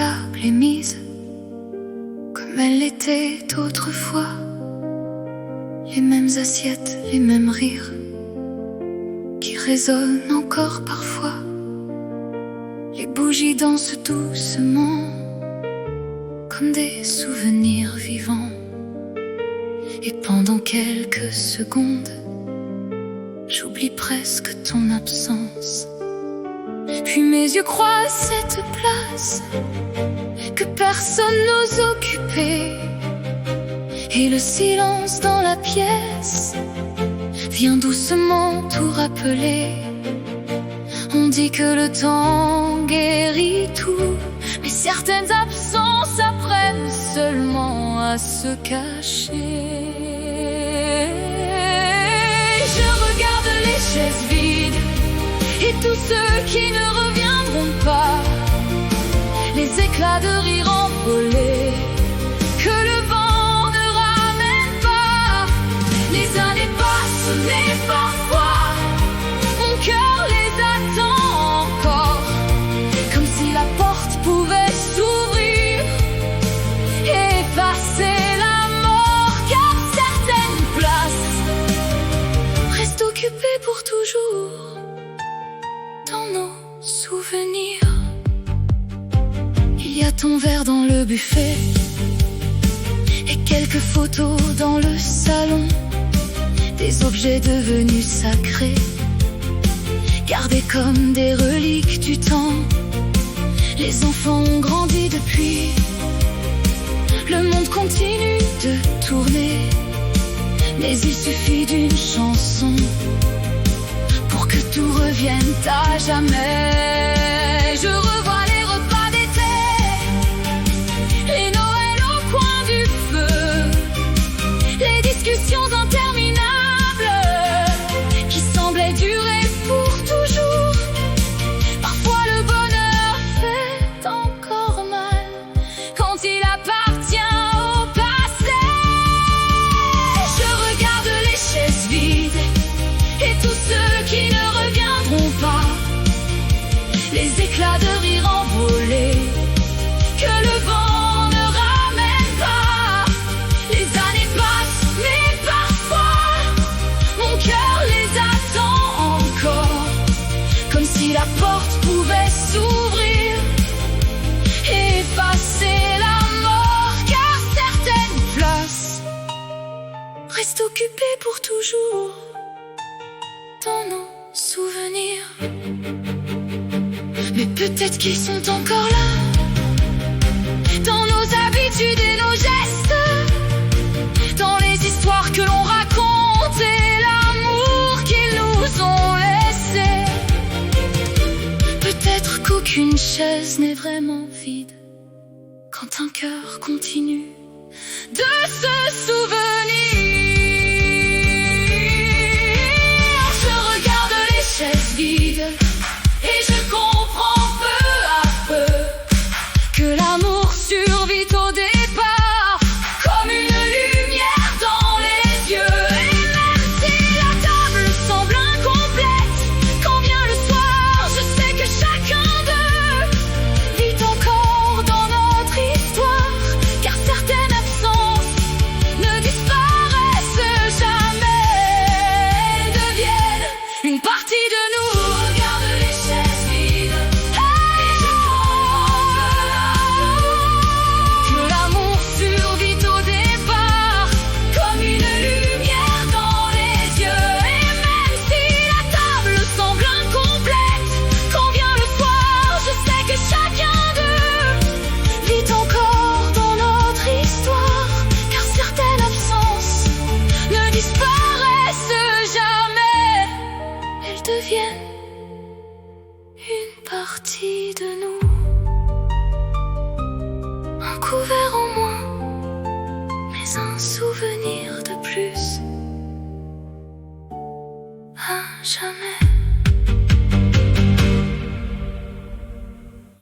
table est mise comme elle l'était autrefois. Les mêmes assiettes, les mêmes rires qui résonnent encore parfois. Les bougies dansent doucement comme des souvenirs vivants. Et pendant quelques secondes, j'oublie presque ton absence. Puis mes yeux croisent cette place que personne n'ose occuper. Et le silence dans la pièce vient doucement tout rappeler. On dit que le temps guérit tout, mais certaines absences apprennent seulement à se cacher. Je regarde les chaises vides et tous ceux qui ne reviendront pas, les éclats de rire envolés que le vent ne ramène pas. Les années passent, mais parfois mon cœur les attend encore, comme si la porte pouvait s'ouvrir et effacer la mort. Car certaines places restent occupées pour toujours dans nos souvenirs. Il y a ton verre dans le buffet et quelques photos dans le salon, des objets devenus sacrés, gardés comme des reliques du temps. Les enfants ont grandi depuis, le monde continue de tourner, mais il suffit d'une chanson pour que tout revienne à jamais. Je revois les repas d'été, les Noëls au coin du feu, les discussions interminables qui semblaient durer pour toujours. Parfois le bonheur fait encore mal quand il appartient au passé. Je regarde les chaises vides et tous ceux qui ne reviendront pas, les éclats de rire envolés que le vent ne ramène pas. Les années passent, mais parfois mon cœur les attend encore, comme si la porte pouvait s'ouvrir et effacer la mort. Car certaines places restent occupées pour toujours dans nos souvenirs. Mais peut-être qu'ils sont encore là, dans nos habitudes et nos gestes, dans les histoires que l'on raconte et l'amour qu'ils nous ont laissé. Peut-être qu'aucune chaise n'est vraiment vide quand un cœur continue de se souvenir. Je regarde les chaises vides et je comprends peu à peu que l'amour survit au départ comme une lumière dans les yeux. Et même si la table semble incomplète quand vient le soir, je sais que chacun d'eux vit encore dans notre histoire. Car certaines absences ne disparaissent jamais, elles deviennent une partie de nous. Regarde les chaises vides et je comprends que l'amour survit au départ comme une lumière dans les yeux. Et même si la table semble incomplète quand vient le soir, je sais que chacun d'eux vit encore dans notre histoire. Car certaines absences ne disparaissent jamais, elles deviennent une partie de nous. Un couvert en moins, mais un souvenir de plus. À jamais.